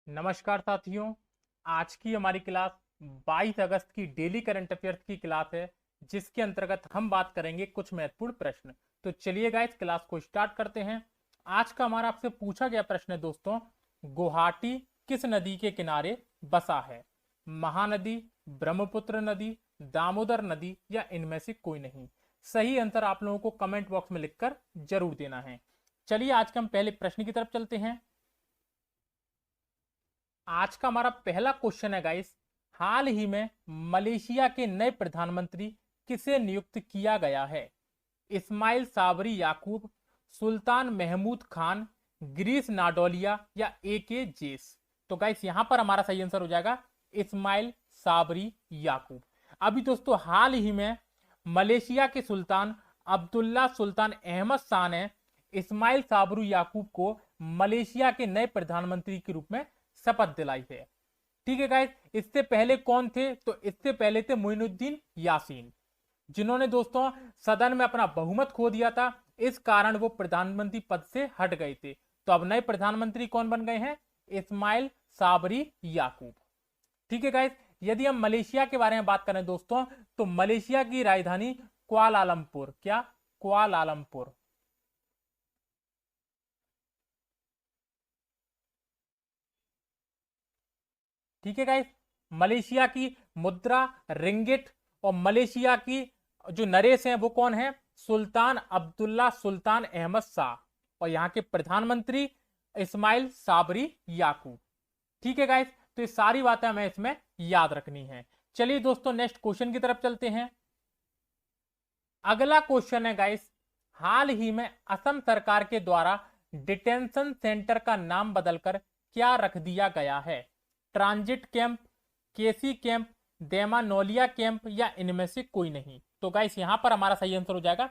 नमस्कार साथियों। आज की हमारी क्लास 22 अगस्त की डेली करंट अफेयर्स की क्लास है, जिसके अंतर्गत हम बात करेंगे कुछ महत्वपूर्ण प्रश्न। तो चलिए गाइस, क्लास को स्टार्ट करते हैं। आज का हमारा आपसे पूछा गया प्रश्न है दोस्तों, गुवाहाटी किस नदी के किनारे बसा है? महानदी, ब्रह्मपुत्र नदी, दामोदर नदी या इनमें से कोई नहीं? सही आंसर आप लोगों को कमेंट बॉक्स में लिखकर जरूर देना है। चलिए आज के हम पहले प्रश्न की तरफ चलते हैं। आज का हमारा पहला क्वेश्चन है गाइस, हाल ही में मलेशिया के नए प्रधानमंत्री किसे नियुक्त किया गया है? इस्माइल साबरी याकूब, सुल्तान महमूद खान, गिरीश नाडोलिया या ए जेस? तो गाइस यहां पर हमारा सही आंसर हो जाएगा इस्माइल साबरी याकूब। अभी दोस्तों हाल ही में मलेशिया के सुल्तान अब्दुल्ला सुल्तान अहमद शाह ने इस्माइल साबरू याकूब को मलेशिया के नए प्रधानमंत्री के रूप में शपथ दिलाई है। ठीक है गाइस, इससे पहले कौन थे? तो इससे पहले थे मोइनुद्दीन यासीन, जिन्होंने दोस्तों सदन में अपना बहुमत खो दिया था। इस कारण वो प्रधानमंत्री पद से हट गए थे। तो अब नए प्रधानमंत्री कौन बन गए हैं? इस्माइल साबरी याकूब। ठीक है गाइस, यदि हम मलेशिया के बारे में बात करें दोस्तों, तो मलेशिया की राजधानी कुआलालंपुर, क्या? कुआलालंपुर। ठीक है गाइस, मलेशिया की मुद्रा रिंगिट, और मलेशिया की जो नरेश हैं वो कौन है? सुल्तान अब्दुल्ला सुल्तान अहमद शाह, और यहाँ के प्रधानमंत्री इस्माइल साबरी याकूब। ठीक है गाइस, तो ये सारी बातें हमें इसमें याद रखनी है। चलिए दोस्तों नेक्स्ट क्वेश्चन की तरफ चलते हैं। अगला क्वेश्चन है गाइस, हाल ही में असम सरकार के द्वारा डिटेंशन सेंटर का नाम बदलकर क्या रख दिया गया है? ट्रांजिट कैंप, केसी कैंप, देमानोलिया कैंप या इनमें से कोई नहीं? तो गाइस यहां पर हमारा सही आंसर हो जाएगा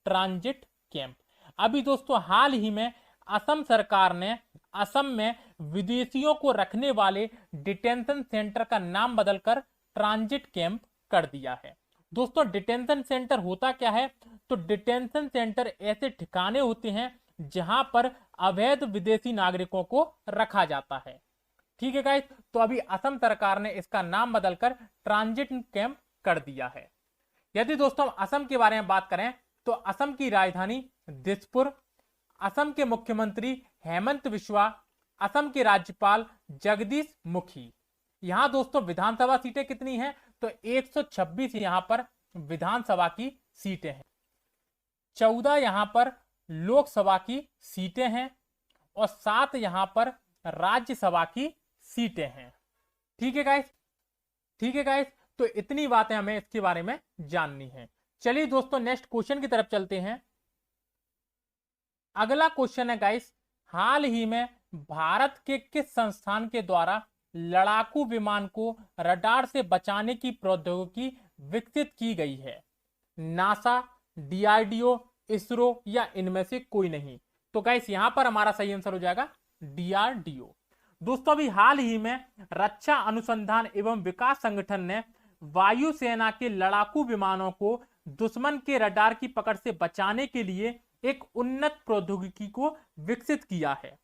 ट्रांजिट कैंप। अभी दोस्तों हाल ही में असम सरकार ने असम में विदेशियों को रखने वाले डिटेंशन सेंटर का नाम बदलकर ट्रांजिट कैंप कर दिया है। दोस्तों डिटेंशन सेंटर होता क्या है? तो डिटेंशन सेंटर ऐसे ठिकाने होते हैं जहां पर अवैध विदेशी नागरिकों को रखा जाता है। ठीक है गाइस, तो अभी असम सरकार ने इसका नाम बदलकर ट्रांजिट कैंप कर दिया है। यदि दोस्तों हम असम के बारे में बात करें, तो असम की राजधानी दिसपुर, असम के मुख्यमंत्री हेमंत बिस्वा, असम के राज्यपाल जगदीश मुखी। यहां दोस्तों विधानसभा सीटें कितनी हैं? तो 126 यहां पर विधानसभा की सीटें हैं, 14 यहां पर लोकसभा की सीटें हैं, और 7 यहां पर राज्यसभा की सीटें हैं। ठीक है गाइस, ठीक है गाइस, तो इतनी बातें हमें इसके बारे में जाननी है। चलिए दोस्तों नेक्स्ट क्वेश्चन की तरफ चलते हैं। अगला क्वेश्चन है गाइस, हाल ही में भारत के किस संस्थान के द्वारा लड़ाकू विमान को रडार से बचाने की प्रौद्योगिकी विकसित की गई है? नासा, डीआरडीओ, इसरो या इनमें से कोई नहीं? तो गाइस यहां पर हमारा सही आंसर हो जाएगा डीआरडीओ। दोस्तों अभी हाल ही में रक्षा अनुसंधान एवं विकास संगठन ने वायुसेना के लड़ाकू विमानों को दुश्मन के रडार की पकड़ से बचाने के लिए एक उन्नत प्रौद्योगिकी को विकसित किया है।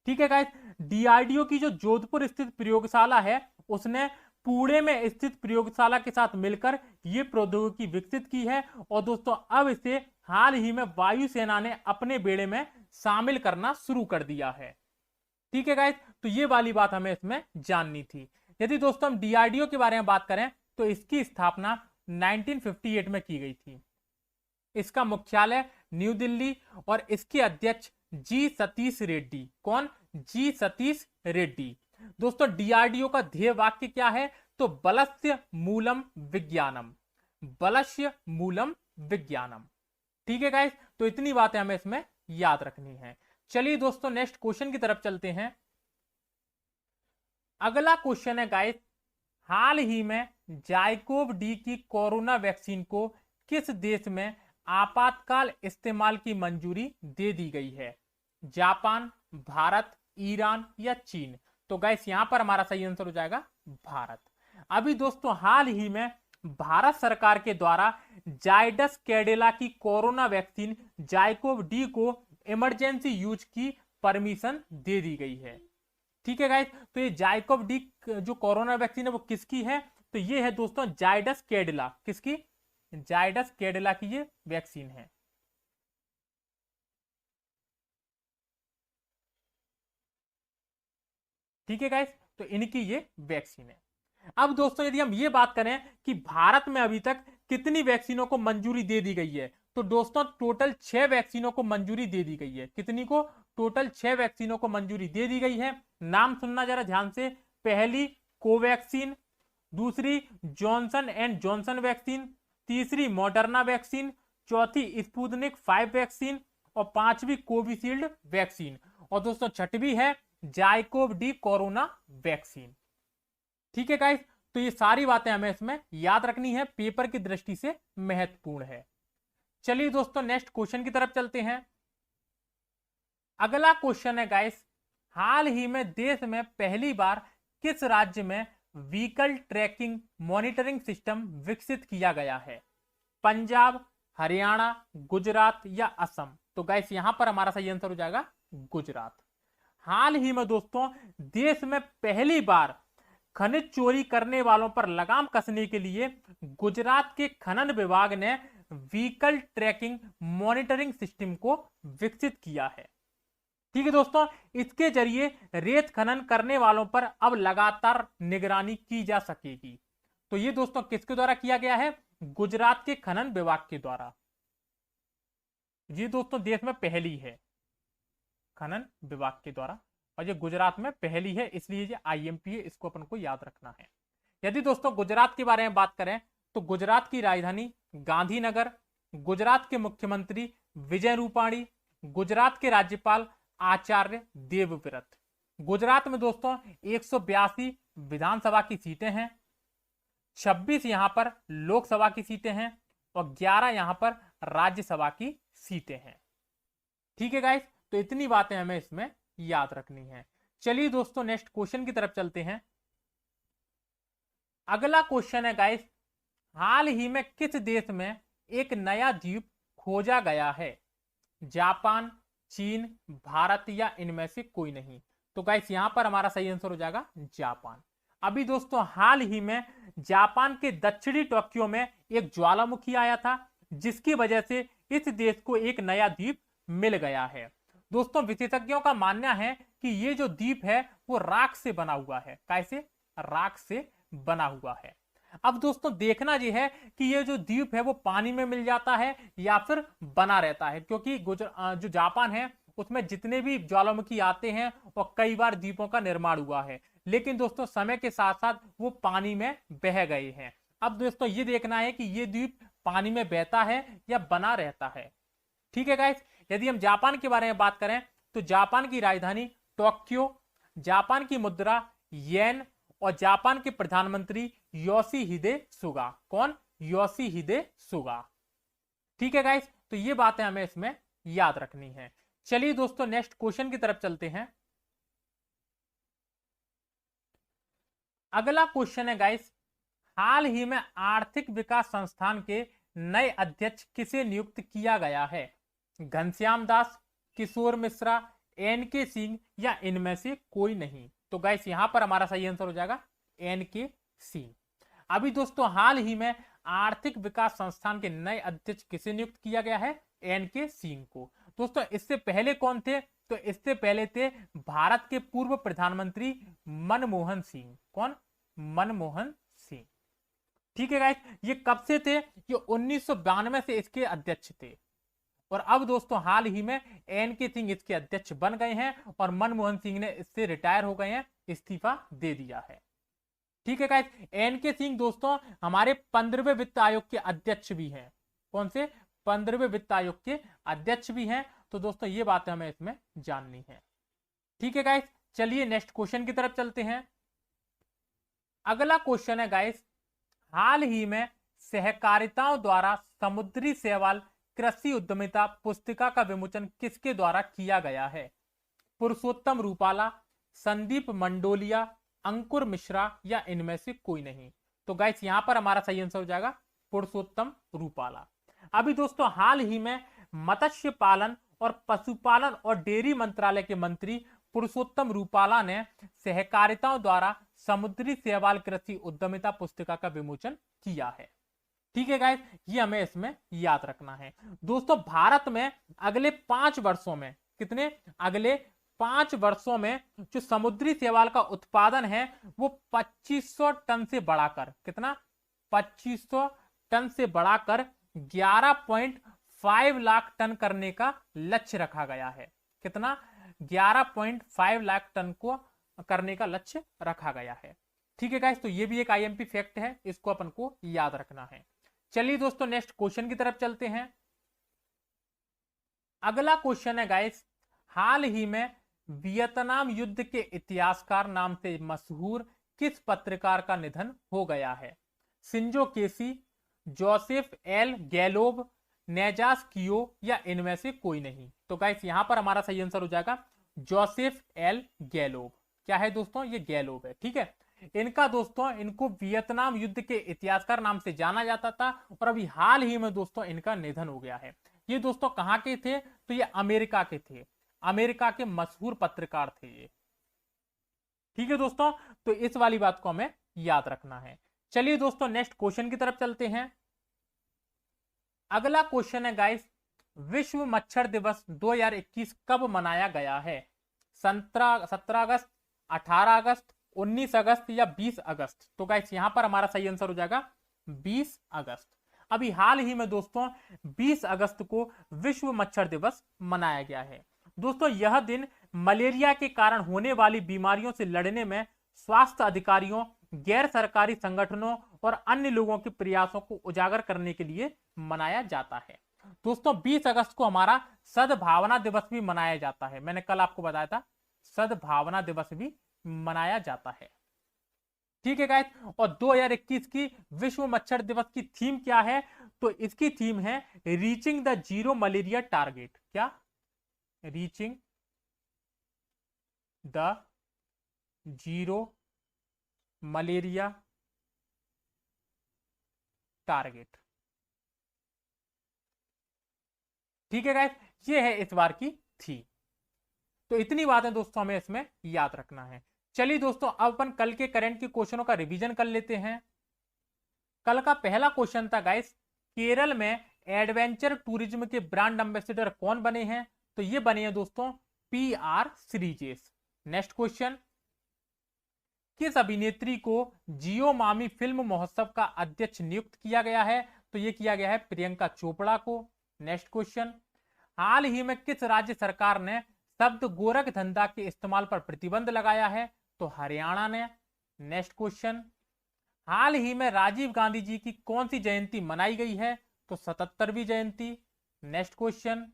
ठीक है गाइस, डीआरडीओ की जो जोधपुर स्थित प्रयोगशाला है, उसने पुणे में स्थित प्रयोगशाला के साथ मिलकर यह प्रौद्योगिकी विकसित की है, और दोस्तों अब इसे हाल ही में वायुसेना ने अपने बेड़े में शामिल करना शुरू कर दिया है। ठीक है गाइस, तो ये वाली बात हमें इसमें जाननी थी। यदि दोस्तों हम डीआरडीओ के बारे में बात करें, तो इसकी स्थापना 1958 में की गई थी। इसका मुख्यालय न्यू दिल्ली, और इसके अध्यक्ष जी सतीश रेड्डी। कौन? जी सतीश रेड्डी। दोस्तों डीआरडीओ का ध्येय वाक्य क्या है? तो बलस्य मूलम विज्ञानम, बलस्य मूलम विज्ञानम। ठीक है गाइस, तो इतनी बातें हमें इसमें याद रखनी है। चलिए दोस्तों नेक्स्ट क्वेश्चन की तरफ चलते हैं। अगला क्वेश्चन है गाइस, हाल ही में जाइकोव डी की कोरोना वैक्सीन को किस देश में आपातकाल इस्तेमाल की मंजूरी दे दी गई है? जापान, भारत, ईरान या चीन? तो गाइस यहां पर हमारा सही आंसर हो जाएगा भारत। अभी दोस्तों हाल ही में भारत सरकार के द्वारा जायडस कैडिला की कोरोना वैक्सीन जाइकोव डी को इमरजेंसी यूज की परमिशन दे दी गई है। ठीक है गाइस, तो ये जाइकोव डी जो कोरोना वैक्सीन है वो किसकी है? तो ये है दोस्तों जाइडस कैडिला। किसकी? जाइडस कैडिला की ये वैक्सीन है। ठीक है गाइस, तो इनकी ये वैक्सीन है। अब दोस्तों यदि हम ये बात करें कि भारत में अभी तक कितनी वैक्सीनों को मंजूरी दे दी गई है, तो दोस्तों टोटल 6 वैक्सीनों को मंजूरी दे दी गई है। कितनी को? टोटल 6 वैक्सीनों को मंजूरी दे दी गई है। नाम सुनना जरा ध्यान से। पहली कोवैक्सीन, दूसरी जॉनसन एंड जॉनसन वैक्सीन, तीसरी मॉडर्ना वैक्सीन, चौथी स्पुतनिक 5 वैक्सीन और पांचवी कोविशील्ड वैक्सीन, और दोस्तों छठवीं है जाइकोव डी कोरोना वैक्सीन। ठीक है गाइस, तो ये सारी बातें हमें इसमें याद रखनी है, पेपर की दृष्टि से महत्वपूर्ण है। चलिए दोस्तों नेक्स्ट क्वेश्चन की तरफ चलते हैं। अगला क्वेश्चन है गाइस, हाल ही में देश में पहली बार किस राज्य में व्हीकल ट्रैकिंग मॉनिटरिंग सिस्टम विकसित किया गया है? पंजाब, हरियाणा, गुजरात या असम? तो गाइस यहां पर हमारा सही आंसर हो जाएगा गुजरात। हाल ही में दोस्तों देश में पहली बार खनिज चोरी करने वालों पर लगाम कसने के लिए गुजरात के खनन विभाग ने व्हीकल ट्रैकिंग मॉनिटरिंग सिस्टम को विकसित किया है। ठीक है दोस्तों, इसके जरिए रेत खनन करने वालों पर अब लगातार निगरानी की जा सकेगी। तो ये दोस्तों किसके द्वारा किया गया है? गुजरात के खनन विभाग के द्वारा। ये दोस्तों देश में पहली है खनन विभाग के द्वारा, और ये गुजरात में पहली है, इसलिए ये IMP है, इसको अपन को याद रखना है। यदि दोस्तों गुजरात के बारे में बात करें तो गुजरात की राजधानी गांधीनगर, गुजरात के मुख्यमंत्री विजय रूपाणी, गुजरात के राज्यपाल आचार्य देवव्रत। गुजरात में दोस्तों 182 विधानसभा की सीटें हैं, 26 यहां पर लोकसभा की सीटें हैं और 11 यहां पर राज्यसभा की सीटें हैं। ठीक है गाइस, तो इतनी बातें हमें इसमें याद रखनी है। चलिए दोस्तों नेक्स्ट क्वेश्चन की तरफ चलते हैं। अगला क्वेश्चन है गाइस, हाल ही में किस देश में एक नया द्वीप खोजा गया है? जापान, चीन, भारत या इनमें से कोई नहीं? तो गाइस यहां पर हमारा सही आंसर हो जाएगा जापान। अभी दोस्तों हाल ही में जापान के दक्षिणी टोक्यो में एक ज्वालामुखी आया था, जिसकी वजह से इस देश को एक नया द्वीप मिल गया है। दोस्तों विशेषज्ञों का मानना है कि ये जो द्वीप है वो राख से बना हुआ है। कैसे? राख से बना हुआ है। अब दोस्तों देखना ये है कि ये जो द्वीप है वो पानी में मिल जाता है या फिर बना रहता है, क्योंकि जो जापान है उसमें जितने भी ज्वालामुखी आते हैं और कई बार द्वीपों का निर्माण हुआ है, लेकिन दोस्तों समय के साथ साथ वो पानी में बह गए हैं। अब दोस्तों ये देखना है कि ये द्वीप पानी में बहता है या बना रहता है। ठीक है गाइस, यदि हम जापान के बारे में बात करें तो जापान की राजधानी टोक्यो, जापान की मुद्रा येन और जापान के प्रधानमंत्री योशिहिदे सुगा। कौन? Yoshihide Suga. ठीक है गाइस, तो ये बातें हमें इसमें याद रखनी है। चलिए दोस्तों नेक्स्ट क्वेश्चन की तरफ चलते हैं। अगला क्वेश्चन है गाइस, हाल ही में आर्थिक विकास संस्थान के नए अध्यक्ष किसे नियुक्त किया गया है? घनश्याम दास, किशोर मिश्रा, NK सिंह या इनमें से कोई नहीं? तो गाइस यहां पर हमारा सही आंसर हो जाएगा NK सिंह। अभी दोस्तों हाल ही में आर्थिक विकास संस्थान के नए अध्यक्ष किसे नियुक्त किया गया है? NK सिंह को। दोस्तों इससे पहले कौन थे? तो इससे पहले थे भारत के पूर्व प्रधानमंत्री मनमोहन सिंह। कौन? मनमोहन सिंह। ठीक है गाइस, ये कब से थे? ये 1992 से इसके अध्यक्ष थे, और अब दोस्तों हाल ही में NK सिंह इसके अध्यक्ष बन गए हैं और मनमोहन सिंह ने इससे रिटायर हो गए हैं, इस्तीफा दे दिया है। ठीक है गाइस, NK सिंह दोस्तों हमारे 15वें वित्त आयोग के अध्यक्ष भी हैं। कौन से? 15वें वित्त आयोग के अध्यक्ष भी हैं। तो दोस्तों ये बातें हमें इसमें जाननी है। ठीक है गाइस, चलिए नेक्स्ट क्वेश्चन की तरफ चलते हैं। अगला क्वेश्चन है गाइस, हाल ही में सहकारिताओं द्वारा समुद्री शैवाल कृषि उद्यमिता पुस्तिका का विमोचन किसके द्वारा किया गया है? पुरुषोत्तम रूपाला, संदीप मंडोलिया, अंकुर मिश्रा या इनमें से कोई नहीं? तो गाइस यहां पर हमारा सही आंसर हो जाएगा पुरुषोत्तम रूपाला। अभी दोस्तों हाल ही में मत्स्य पालन और पशुपालन और डेयरी मंत्रालय के मंत्री पुरुषोत्तम रूपाला ने सहकारिताओं द्वारा समुद्री शैवाल कृषि उद्यमिता पुस्तिका का विमोचन किया है। ठीक है गाइस, ये हमें इसमें याद रखना है। दोस्तों भारत में अगले 5 वर्षों में कितने, अगले 5 वर्षों में जो समुद्री शैवाल का उत्पादन है वो 2500 टन से बढ़ाकर, कितना, 2500 टन से बढ़ाकर 11.5 लाख टन करने का लक्ष्य रखा गया है। कितना, 11.5 लाख टन को करने का लक्ष्य रखा गया है। ठीक है गाइस, तो ये भी एक आईएमपी फैक्ट है, इसको अपन को याद रखना है। चलिए दोस्तों नेक्स्ट क्वेश्चन की तरफ चलते हैं। अगला क्वेश्चन है गाइस, हाल ही में वियतनाम युद्ध के इतिहासकार नाम से मशहूर किस पत्रकार का निधन हो गया है? शिंजो केसी, जोसेफ एल गैलोब, नेजास कियो या इनमें से कोई नहीं? तो गाइस यहां पर हमारा सही आंसर हो जाएगा जोसेफ एल गैलोब। क्या है दोस्तों? ये गैलोब है। ठीक है, इनका दोस्तों, इनको वियतनाम युद्ध के इतिहासकार नाम से जाना जाता था और अभी हाल ही में दोस्तों इनका निधन हो गया है। ये दोस्तों कहां के थे? तो ये अमेरिका के थे, अमेरिका के मशहूर पत्रकार थे ये। ठीक है दोस्तों, तो इस वाली बात को हमें याद रखना है। चलिए दोस्तों नेक्स्ट क्वेश्चन की तरफ चलते हैं। अगला क्वेश्चन है गाइस, विश्व मच्छर दिवस 2021 कब मनाया गया है? 17 अगस्त, 18 अगस्त, 19 अगस्त या 20 अगस्त? तो गाइस यहां पर हमारा सही आंसर हो जाएगा 20 अगस्त। अभी हाल ही में दोस्तों 20 अगस्त को विश्व मच्छर दिवस मनाया गया है। दोस्तों यह दिन मलेरिया के कारण होने वाली बीमारियों से लड़ने में स्वास्थ्य अधिकारियों, गैर सरकारी संगठनों और अन्य लोगों के प्रयासों को उजागर करने के लिए मनाया जाता है। दोस्तों 20 अगस्त को हमारा सद्भावना दिवस भी मनाया जाता है। मैंने कल आपको बताया था, सद्भावना दिवस भी मनाया जाता है। ठीक है गाइस, और 2021 की विश्व मच्छर दिवस की थीम क्या है? तो इसकी थीम है reaching the zero malaria target. क्या? Reaching the zero malaria target. ठीक है गाइस, ये है इस बार की थीम। तो इतनी बातें दोस्तों हमें इसमें याद रखना है। चलिए दोस्तों अब अपन कल के करंट के क्वेश्चनों का रिवीजन कर लेते हैं। कल का पहला क्वेश्चन था गाइस, केरल में एडवेंचर टूरिज्म के ब्रांड एम्बेसडर कौन बने हैं? तो ये बने हैं दोस्तों PR श्रीजेश। नेक्स्ट क्वेश्चन, किस अभिनेत्री को जियो मामी फिल्म महोत्सव का अध्यक्ष नियुक्त किया गया है? तो ये किया गया है प्रियंका चोपड़ा को। नेक्स्ट क्वेश्चन, हाल ही में किस राज्य सरकार ने शब्द गोरख धंधा के इस्तेमाल पर प्रतिबंध लगाया है? तो हरियाणा ने। नेक्स्ट क्वेश्चन, हाल ही में राजीव गांधी जी की कौन सी जयंती मनाई गई है? तो 77वीं जयंती। नेक्स्ट क्वेश्चन,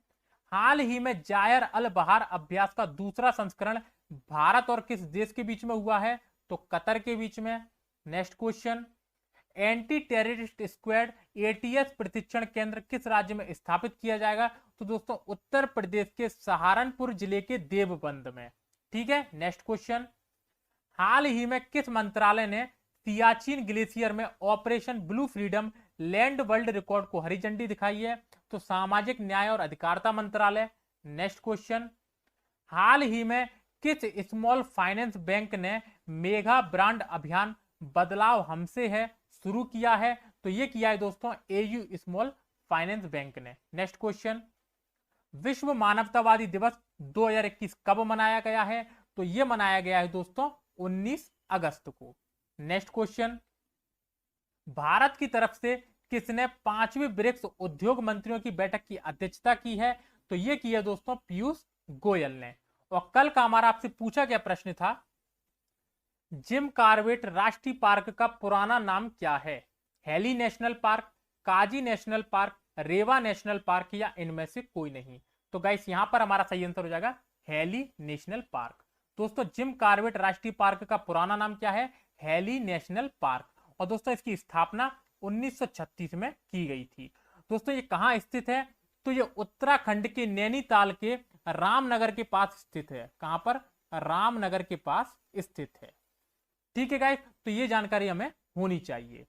हाल ही में जायर अल बहार अभ्यास का दूसरा संस्करण भारत और किस देश के बीच में हुआ है? तो कतर के बीच में। Next question, anti terrorist squad ATS प्रशिक्षण केंद्र किस राज्य में स्थापित किया जाएगा? तो दोस्तों उत्तर प्रदेश के सहारनपुर जिले के देवबंद में। ठीक है, नेक्स्ट क्वेश्चन, हाल ही में किस मंत्रालय ने सियाचिन ग्लेशियर में operation blue freedom land world record को हरी झंडी दिखाई है? तो सामाजिक न्याय और अधिकारिता मंत्रालय। नेक्स्ट क्वेश्चन, हाल ही में किस स्मॉल फाइनेंस बैंक ने मेगा ब्रांड अभियान बदलाव हमसे है शुरू किया है? तो ये किया है दोस्तों AU स्मॉल फाइनेंस बैंक ने। नेक्स्ट क्वेश्चन, विश्व मानवतावादी दिवस 2021 कब मनाया गया है? तो ये मनाया गया है दोस्तों 19 अगस्त को। नेक्स्ट क्वेश्चन, भारत की तरफ से किसने 5वीं ब्रिक्स उद्योग मंत्रियों की बैठक की अध्यक्षता की है? तो ये किया दोस्तों पीयूष गोयल ने। और कल का हमारा आपसे पूछा गया प्रश्न था, जिम कॉर्बेट राष्ट्रीय पार्क का पुराना नाम क्या है? हेली नेशनल पार्क, काजी नेशनल पार्क, रेवा नेशनल पार्क या इनमें से कोई नहीं? तो गाइस यहां पर हमारा सही आंसर हो जाएगा हेली नेशनल पार्क। दोस्तों जिम कॉर्बेट राष्ट्रीय पार्क का पुराना नाम क्या है? Heli national park. और दोस्तों इसकी स्थापना 1936 में की गई थी। दोस्तों ये कहां स्थित है? तो ये उत्तराखंड के नैनीताल के रामनगर के पास स्थित है। कहां पर? रामनगर के पास स्थित है। ठीक है गाइस, तो ये जानकारी हमें होनी चाहिए।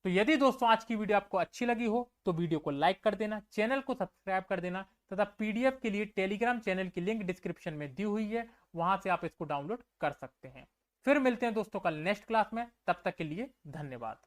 तो यदि दोस्तों आज की वीडियो आपको अच्छी लगी हो तो वीडियो को लाइक कर देना, चैनल को सब्सक्राइब कर देना तथा PDF के लिए टेलीग्राम चैनल की लिंक डिस्क्रिप्शन में दी हुई है, वहां से आप इसको डाउनलोड कर सकते हैं। फिर मिलते हैं दोस्तों कल नेक्स्ट क्लास में, तब तक के लिए धन्यवाद।